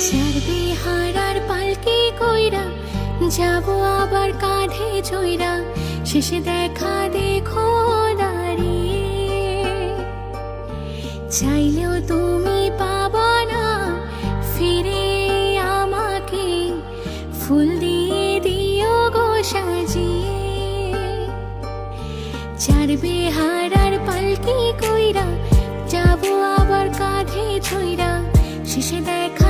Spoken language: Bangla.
চারবে হারার পালকি কইরা যাব আবার কাঁধে চইরা, শেষে দেখা দেখো দাঁড়িয়ে। চাইলেও তুমি পাবা না ফিরে আমাকে, ফুল দিয়ে দিও গো সাজিয়ে। চারবে হারার পালকি কইরা যাব আবার কাঁধে চইরা, শেষে দেখা